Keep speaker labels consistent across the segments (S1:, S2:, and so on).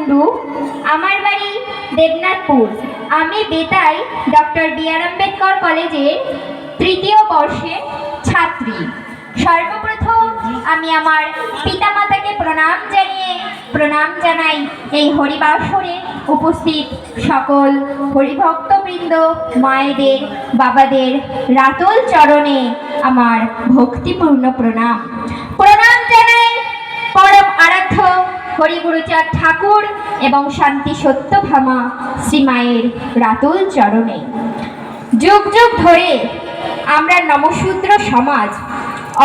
S1: কুণ্ডু, আমার বাড়ি দেবনাথপুর। আমি বেতাই ডক্টর বি.আর. আম্বেদকর কলেজের তৃতীয় বর্ষের ছাত্রী। সর্বপ্রথম আমি আমার পিতামাতাকে প্রণাম জানাই এই হরিবাসরে উপস্থিত সকল হরিভক্তবৃন্দ, মায়েদের, বাবাদের রাতল চরণে আমার ভক্তিপূর্ণ প্রণাম জানাই পরম আরাধ্য হরিগুরুচাঁদ ঠাকুর এবং শান্তি সত্যভামা শ্রীমায়ের রাতুল চরণে। যুগ যুগ ধরে আমরা নমশূদ্র সমাজ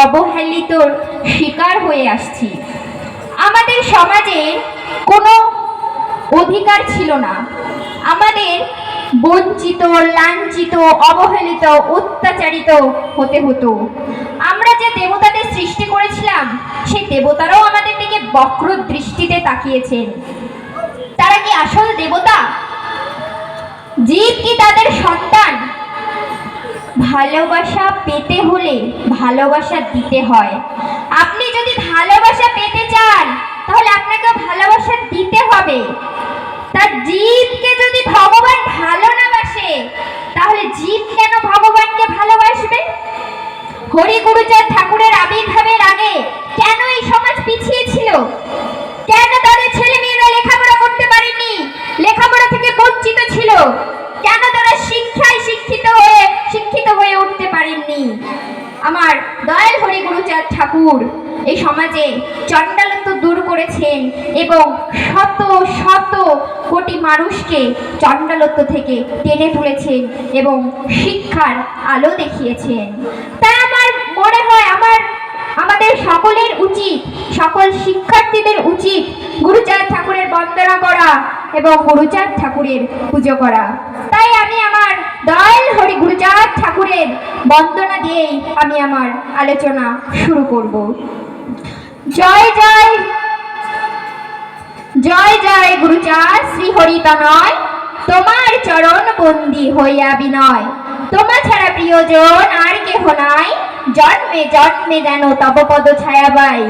S1: অবহেলিতর শিকার হয়ে আসছি। আমাদের সমাজে কোনো অধিকার ছিল না, আমাদের বঞ্চিত, লাঞ্ছিত, অবহেলিত, অত্যাচারিত হতে হতো। আমরা যে দেবতাদের সৃষ্টি করেছিলাম সেই দেবতারাও আমাদের দিকে বক্র দৃষ্টিতে তাকিয়েছেন। তারা কি আসল দেবতা? জীব কি তাদের সন্তান? ভালোবাসা পেতে হলে ভালোবাসা দিতে হয়। আপনি যদি ভালোবাসা পেতে চান তাহলে আপনাকে ভালোবাসা দিতে হবে। তার জীবকে যদি ভগবান ভালো না বাসে তাহলে জীব কেন ভগবানকে ভালোবাসবে? হরিগুরুচাঁদ ঠাকুরের আবির্ভাবের আগে কেন এই সমাজ পিছিয়ে ছিল? কেন তাদের ছেলে মেয়েরা লেখাপড়া করতে পারেনি, লেখাপড়া থেকে বঞ্চিত ছিল? কেন তারা শিক্ষায় শিক্ষিত হয়ে উঠতে পারেননি? আমার দয়াল হরিগুরুচাঁদ ঠাকুর এই সমাজে চণ্ডালত্ব দূর করেছেন এবং শত শত কোটি মানুষকে চণ্ডালত্ব থেকে টেনে তুলেছেন এবং শিক্ষার আলো দেখিয়েছেন। তাই আমার মনে হয় আমাদের সকলের উচিত, সকল শিক্ষার্থীদের উচিত গুরুচাঁদ ঠাকুরের বন্দনা করা এবং গুরুচাঁদ ঠাকুরের পুজো করা। তাই আমি আমার দয়াল হরি গুরুচাঁদ ঠাকুরের বন্দনা দিয়েই আমি আমার আলোচনা শুরু করব। জয় জয় জয় জয় গুরুচাঁদ শ্রী হরি তনয়, তোমার চরণ বন্দি হইয়া বিনয়। তোমা ছাড়া প্রিয়জন আর কেহ নাই, জন্মে জন্মে যেন তব পদ ছায়া পাই।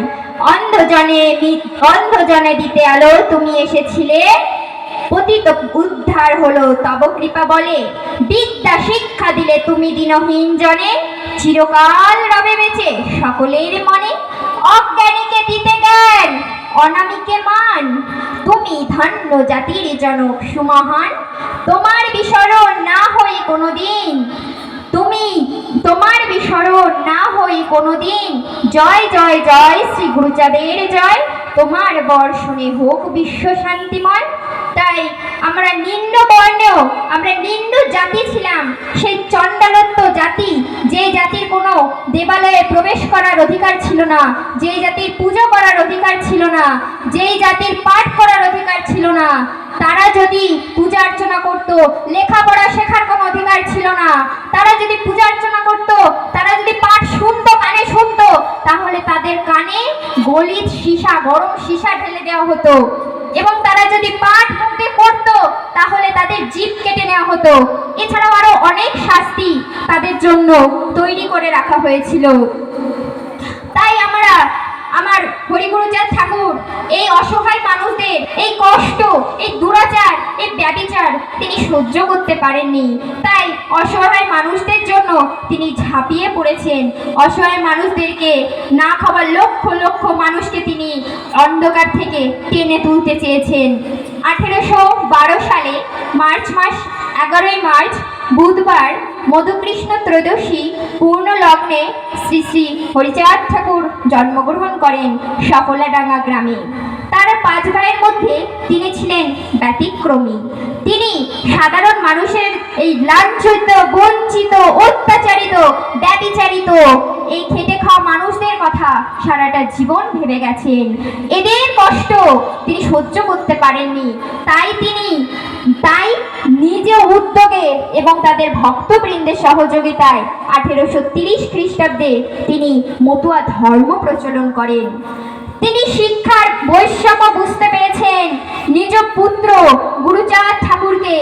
S1: অন্ধজনে দিতে আলো তুমি এসেছিলে, পতিত উদ্ধার হলো তব কৃপা বলে। বিদ্যা শিক্ষা দিলে তুমি দিনহীন জনে, চিরকাল রবে বেঁচে সকলের মনে। অজ্ঞানীকে দিতে জ্ঞান, অনামীকে মান, তুমি ধন্য জাতির জনক সুমহান। তোমার বিস্মরণ না হই কোনোদিন, তোমার বিস্মরণ না হই কোনোদিন। জয় জয় জয় শ্রী গুরুচাঁদের জয়, তোমার বর্ষণে হোক বিশ্ব শান্তিময়। তাই আমরা নিম্ন বর্ণেও, আমরা নিম্ন জাতি ছিলাম, সেই চণ্ডালত্ব জাতি, যে জাতির কোনো দেবালয়ে প্রবেশ করার অধিকার ছিল না, যেই জাতির পুজো করার অধিকার ছিল না, যেই জাতির পাঠ করার অধিকার ছিল না, তারা যদি পূজা অর্চনা করত, লেখাপড়া শেখার কোনো অধিকার ছিল না, তারা যদি পূজা অর্চনা করত, তারা যদি পাঠ শুনতো, কানে শুনতো, তাহলে তাদের কানে গলিত সীসা, গরম সীসা ঢেলে দেওয়া হতো এবং তারা যদি পাঠ মুখে করতো তাহলে তাদের জিভ কেটে নেওয়া হতো। এছাড়াও আরো অনেক শাস্তি তাদের জন্য তৈরি করে রাখা হয়েছিল। তাই আমার হরিগুরুচাঁদ ঠাকুর এই অসহায় মানুষদের এই কষ্ট, এই দুরাচার, এই ব্যভিচার তিনি সহ্য করতে পারেননি। তাই অসহায় মানুষদের জন্য তিনি ঝাঁপিয়ে পড়েছেন। অসহায় মানুষদেরকে, না খাবার লক্ষ লক্ষ মানুষকে তিনি অন্ধকার থেকে টেনে তুলতে চেয়েছেন। 1812 সালে মার্চ মাস 11 মার্চ বুধবার মধুকৃষ্ণ ত্রয়োদশী পূর্ণ লগ্নে শ্রী শ্রী হরিচাঁদ ঠাকুর জন্মগ্রহণ করেন সফলাডাঙ্গা গ্রামে। তার 5 ভাইয়ের মধ্যে তিনি ছিলেন ব্যতিক্রমী। তিনি সাধারণ মানুষের এই লাঞ্ছিত, বঞ্চিত, অত্যাচারিত, ব্যভিচারিত এই খেটে খাওয়া মানুষদের কথা সারাটা জীবন ভেবে গেছেন। এদের কষ্ট তিনি সহ্য করতে পারেননি। তাই নিজে উদ্যোগে এবং তাদের ভক্তবৃন্দের সহযোগিতায় 1830 খ্রিস্টাব্দে তিনি মতুয়া ধর্ম প্রচলন করেন। তিনি শিক্ষার বৈষম্য বুঝতে পেরেছেন। নিজ পুত্র গুরুচাঁদ ঠাকুরকে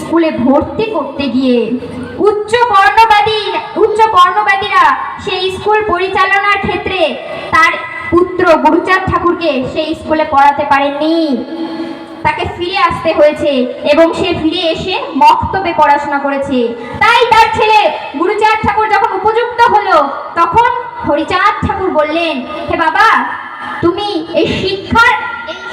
S1: স্কুলে ভর্তি করতে গিয়ে উচ্চ বর্ণবাদীরা সেই স্কুল পরিচালনার ক্ষেত্রে তার পুত্র গুরুচাঁদ ঠাকুরকে সেই স্কুলে পড়াতে পারেননি। তাকে ফিরে আসতে হয়েছে এবং সে ফিরে এসে মক্তবে পড়াশোনা করেছে। তাই তার ছেলে গুরুচাঁদ ঠাকুর যখন উপযুক্ত হলো, তখন হরিচাঁদ ঠাকুর বললেন, হে বাবা, তুমি এই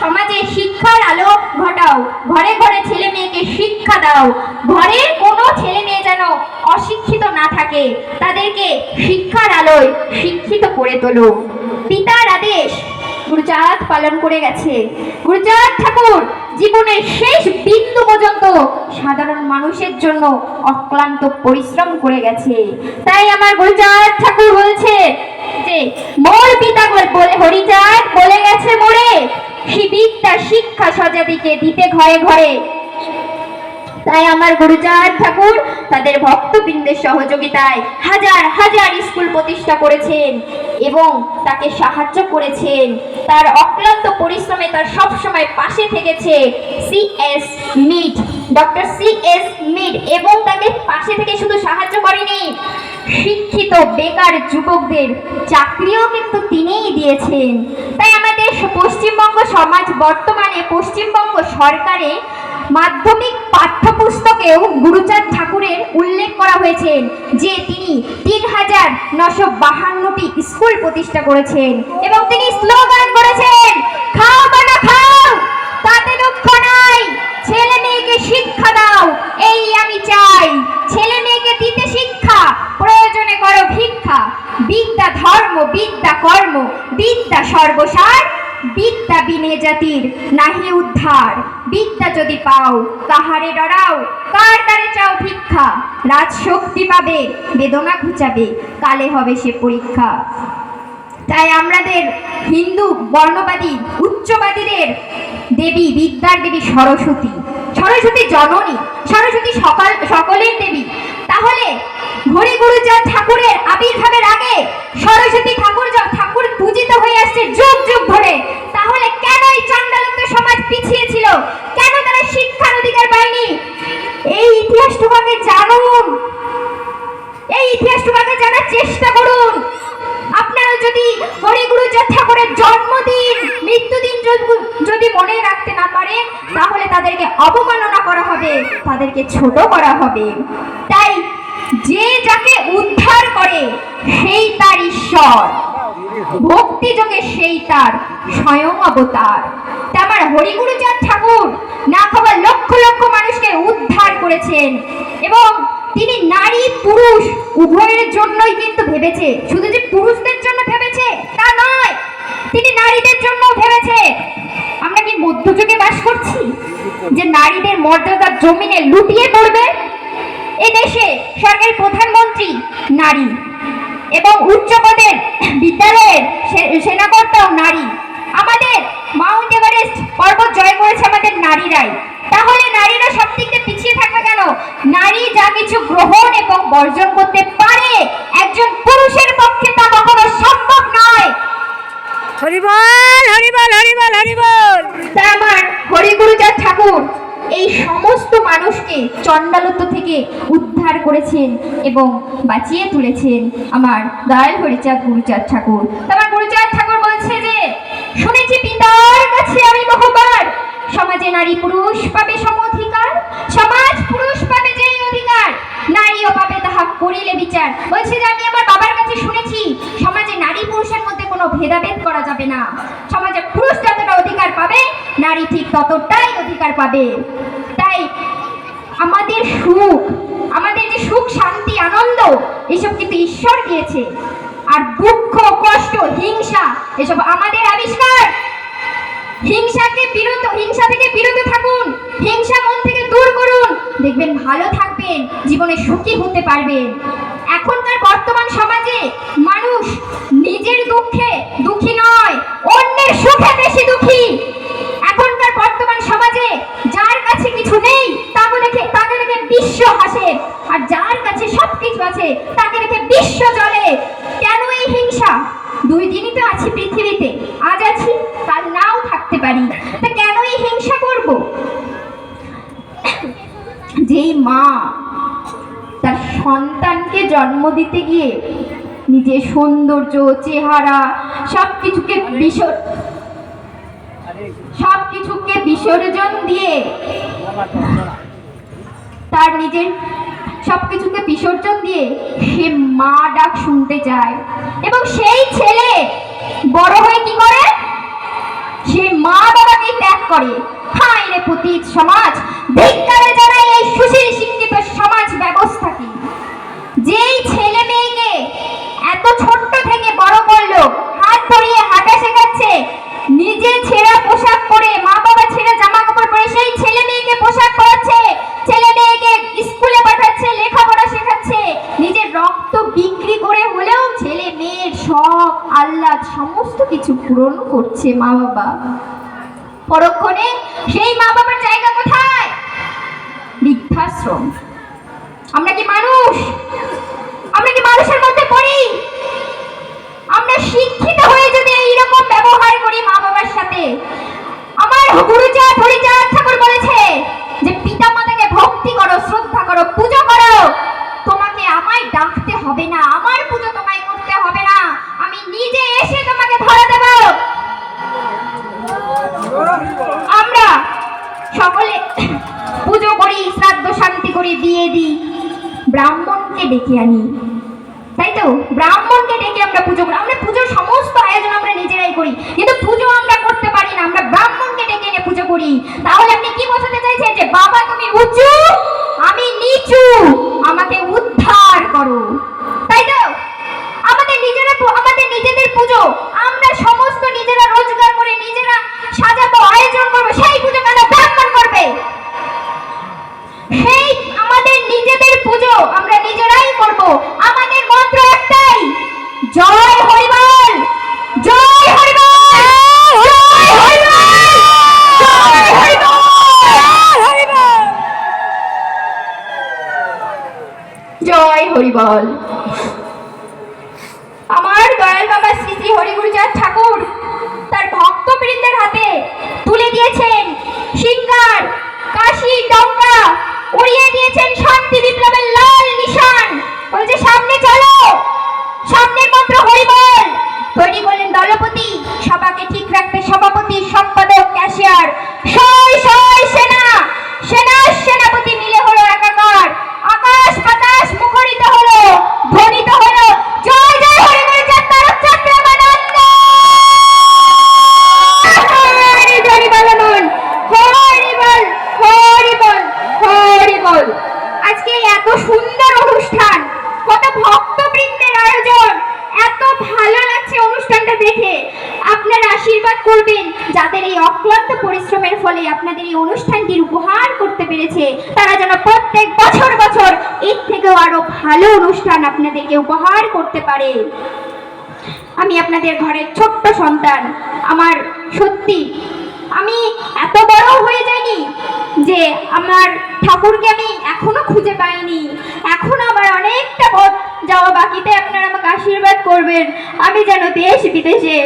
S1: সমাজে শিক্ষার আলো ঘটাও, ঘরে ঘরে ছেলে মেয়েকে শিক্ষা দাও, ঘরের কোনো ছেলে মেয়ে যেন অশিক্ষিত না থাকে, তাদেরকে শিক্ষার আলোয় শিক্ষিত করে তোলো। পিতার আদেশ গুরুচাঁদ পালন করে গেছে। গুরুচাঁদ ঠাকুর জীবনের শেষ বিন্দু পর্যন্ত সাধারণ মানুষের জন্য অক্লান্ত পরিশ্রম করে গেছে। তাই আমার গুরুচাঁদ ঠাকুর বলছে যে মোর পিতা বলে হরিচাঁদ বলে গেছে মোরে, বিদ্যা শিক্ষা সজাতিকে দিতে ঘরে ঘরে। তাই আমার গুরুচাঁদ ঠাকুর তাদের ভক্তবৃন্দের সহযোগিতায় হাজার হাজার স্কুল প্রতিষ্ঠা করেছেন এবং তাকে সাহায্য করেছেন। তার অক্লান্ত পরিশ্রমে তার সবসময় পাশে থেকেছে CS mid, doctor CS mid, এবং তাকে পাশে থেকে শুধু সাহায্য করেনি, শিক্ষিত বেকার যুবকদের চাকরিও কিন্তু তিনিই দিয়েছেন। তাই আমাদের পশ্চিমবঙ্গ সমাজ, বর্তমানে পশ্চিমবঙ্গ সরকারে মাধ্যমিক পাঠ্যপুস্তকেও গুরুচাঁদ ঠাকুরের উল্লেখ করা হয়েছে যে তিনি ৩,৯৫২টি স্কুল প্রতিষ্ঠা করেছেন এবং তিনি স্লোগান করেছেন, খাও বানা খাও, তাতে দুঃখ নাই, ছেলে মেয়েকে শিক্ষা দাও, এই আমি চাই, ছেলে মেয়েকে দিতে শিক্ষা, প্রয়োজনে করো ভিক্ষা, বিদ্যা ধর্ম, বিদ্যা কর্ম, বিদ্যা সর্বসার, বিদ্যা বিনে জাতির নাহি উদ্ধার, বিদ্যা যদি পাও কাহারে ডরাও, কার দ্বারে চাও ভিক্ষা, রাজশক্তি পাবে বেদনা ঘুচাবে, কালে হবে সে পরীক্ষা। তাই আমাদের হিন্দু বর্ণবাদী উচ্চবাদীদের দেবী, বিদ্যার দেবী সরস্বতী, সরস্বতী জননী, সরস্বতী সকলের দেবী। তাহলে হরি গুরুচাঁদ ঠাকুরের আবির্ভাবের আগে সরস্বতী ঠাকুর পূজিত হয়ে আসছে যুগ যুগ ধরে। তাহলে কেন এই চণ্ডালত্ব সমাজ পিছিয়ে ছিল? কেন তারা শিক্ষার অধিকার পায়নি? এই ইতিহাসটুকুকে জানুন, এই ইতিহাসটুকুকে জানার চেষ্টা করুন। আপনারা যদি হরি গুরুচাঁদ ঠাকুরের জন্মদিন, মৃত্যুদিন যদি মনে রাখতে না পারেন, তাহলে তাদেরকে অবমাননা করা হবে, তাদেরকে ছোট করা হবে। তাই যে যাকে উদ্ধার করে সেই তার ঈশ্বর, ভক্তি যোগে সেই তার স্বয়ং অবতার। আমার হরি গুরুচাঁদ ঠাকুর না খাওয়া লক্ষ লক্ষ মানুষকে উদ্ধার করেছেন এবং তিনি নারী পুরুষ উভয়ের জন্যই কিন্তু ভেবেছে। শুধু যে পুরুষদের জন্য ভেবেছে তা নয়, তিনি নারীদের জন্য ভেবেছে। আমরা কি মধ্যযুগে বাস করছি যে নারীদের মর্যাদা জমিনে লুটিয়ে পড়বে? এ দেশে সরকারি প্রধানমন্ত্রী নারী এবং উচ্চ পদের বিদ্যালয়ের সেনাকর্তাও নারী। আমাদের মাউন্ট এভারেস্ট পর্বত জয় করেছে আমাদের নারীরাই। তাহলে নারীরা সব দিক থেকে পিছিয়ে থাকবে কেন? নারী যা কিছু গ্রহণ এবং বর্জন করতে পারে, একজন পুরুষের পক্ষে তা কখনো সম্ভব নয়।
S2: হরি বল, হরি বল, হরি বল, হরি বল।
S1: তা আমার হরি গুরুচাঁদ ঠাকুর এই সমস্ত মানুষকে চণ্ডালত্ব থেকে উদ্ধার করেছেন এবং বাঁচিয়ে তুলেছেন আমার দয়াল হরিচাঁদ গুরুচাঁদ ঠাকুর। আমার গুরুচাঁদ ঠাকুর বলছে যে, শুনেছি পিতার কাছে আমি বহুবার, সমাজে নারী পুরুষ পাবে সম অধিকার, সমাজ পুরুষ পাবে যেই অধিকার, নারীও পাবে তাহা করিলে বিচার। বলছে যে আমি আমার বাবার কাছে শুনেছি সমাজে নারী পুরুষের মধ্যে কোনো ভেদাভেদ করা যাবে না, সমাজে পুরুষ যতটা অধিকার পাবে নারী ঠিক ততটাই অধিকার পাবে। তাই আমাদের সুখ, আমাদের যে সুখ শান্তি আনন্দ, এসব কিন্তু ঈশ্বর দিয়েছে। আর দুঃখ কষ্ট হিংসা এসব আমাদের আবিষ্কার। হিংসা থেকে বিরত থাকুন, হিংসা মন থেকে দূর করুন, দেখবেন ভালো থাকবেন, জীবনে সুখী হতে পারবেন। এখনকার বর্তমান সমাজে মানুষ নিজের দুঃখে দুঃখী নয়, অন্যের সুখে বেশি দুঃখী। এখনকার বর্তমান সমাজে যার কাছে কিছু নেই তাকে দেখে বিশ্ব হাসে, আর যার কাছে সবকিছু আছে তাকে দেখে বিশ্ব জ্বলে। কেন এই হিংসা? দুই দিনই তো আছি পৃথিবীতে, আজ আছি কাল নাও থাকতে পারি, তা কেন এই হিংসা করব? যেই মা তার সন্তানকে জন্ম দিতে গিয়ে নিজের সৌন্দর্য চেহারা সবকিছুকে সব কিছুকে বিসর্জন দিয়ে তার নিজের সবকিছুকে বিসর্জন দিয়ে সে মা ডাক শুনতে চায় এবং সেই ছেলে বড় হয়ে কি করে, সে মা বাবাকে ত্যাগ করে। হায় রে পতিত সমাজ, ধিক্কারে জানাই এই সুশীল শিক্ষিত সমাজ ব্যবস্থাকে। যেই ছেলে মেয়েকে এত ছোট্ট থেকে বড় করলো, হাত ধরিয়ে হাঁটা শেখাচ্ছে, নিজে ছেঁড়া পোশাক পরে, মা বাবা ছেঁড়া জামা কাপড় পরে সেই ছেলে মেয়েকে পোশাক পরাচ্ছে, ছেলে মেয়েকে স্কুলে পাঠাচ্ছে, লেখাপড়া শেখাচ্ছে, নিজের রক্ত বিক্রি করে হলেও ছেলে মেয়ের সব আহ্লাদ সমস্ত কিছু পূরণ করছে মা বাবা। পরক্ষণে সেই মা বাবার জায়গা কোথায়? বৃদ্ধাশ্রম। আমরা কি মানুষ? আমরা কি মানুষের মধ্যে পড়ি? আমরা শিক্ষিত হয়ে যদি এইরকম ব্যবহার করি মা বাবার সাথে, আমার গুরুচাঁদ হরিচাঁদ ঠাকুর বলেছে যে পিতা মাতাকে ভক্তি করো, শ্রদ্ধা করো, পুজো করো, তোমাকে আমায় ডাকতে হবে না, আমার পুজো তোমায় করতে হবে না, আমি নিজে এসে তোমাকে ধরে দেব। আমরা সকলে পুজো করি, শ্রাদ্ধ শান্তি করি, বিয়ে দিই, ব্রাহ্মণকে ডেকে আনি, তাই তো? ব্রাহ্মণকে ডেকে আমরা পুজো করি, আমরা পুজোর সমস্ত আয়োজন আমরা নিজেরাই করি, কিন্তু পুজো আমরা করতে পারি না, আমরা ব্রাহ্মণকে ডেকে এনে পুজো করি। তাহলে আপনি কি বোঝাতে চাইছেন যে বাবা তুমি উঁচু, আমি নিচু, আমাকে উদ্ধার করো, তাই তো? আমাদের নিজেদের পুজো আমরা সমস্ত নিজেরা রোজগার করে নিজেরা সাজাবো, আয়োজন করবো, সেই পুজো কেন ব্রাহ্মণ করবে? সেই আমাদের নিজেদের পুজো আমরা নিজেরাই করব। আমাদের মন্ত্র একটাই, জয় হরিবল, জয় হরিবল, জয় হরিবল, জয় হরিবল, জয় হরিবল। আমার দয়াল বাবা শ্রী শ্রী হরিগুরুচাঁদ ঠাকুর তার ভক্তবৃন্দের হাতে তুলে দিয়েছেন সিংহার, কাশি, ডঙ্কা, উড়িয়ে দিয়েছেন শান্তি বিপ্লবের লাল নিশান। বলছে সামনে চলো, সামনের মন্ত্র হরিবল। তৈরি করলেন দলপতি, সভাকে ঠিক রাখতে সভাপতি, সম্পাদক, ক্যাশিয়ার, শয় শয় সেনা, সেনাপতি মিলে হলো একাকার। আকাশ বাতাস মুখরিত হলো, ধ্বনিত হলো জয় জয় হরিগুরুচাঁদ তারক চক্রমানন্দ। আজকে এত সুন্দর অনুষ্ঠান, কত ভক্তবৃন্দের আয়োজন, এত ভালো লাগছে অনুষ্ঠানটা দেখে। আপনারা আশীর্বাদ করবেন যাদের এই অক্লান্ত পরিশ্রমের ফলে আপনাদের এই অনুষ্ঠানটির উপহার করতে পেরেছে, তারা যেন প্রত্যেক বছর বছর এর থেকেও আরো ভালো অনুষ্ঠান আপনাদেরকে উপহার করতে পারে। আমি আপনাদের ঘরের ছোট্ট সন্তান, আমার সত্যি আমি এত বড় হয়ে যাইনি যে আমার ঠাকুরকে আমি এখনো খুঁজে পাইনি, এখন আমার অনেকটা পথ যাওয়া বাকিতে। আপনারা আমাকে আশীর্বাদ করবেন আমি যেন দেশ বিদেশে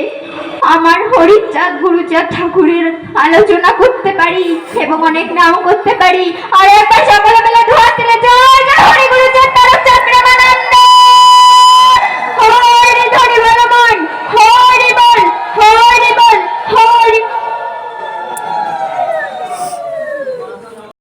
S1: আমার হরিচাঁদ গুরুচাঁদ ঠাকুরের আলোচনা করতে পারি এবং অনেক নাম করতে পারি। আর একবার সকলে মিলে ধোয়া দিলে জয়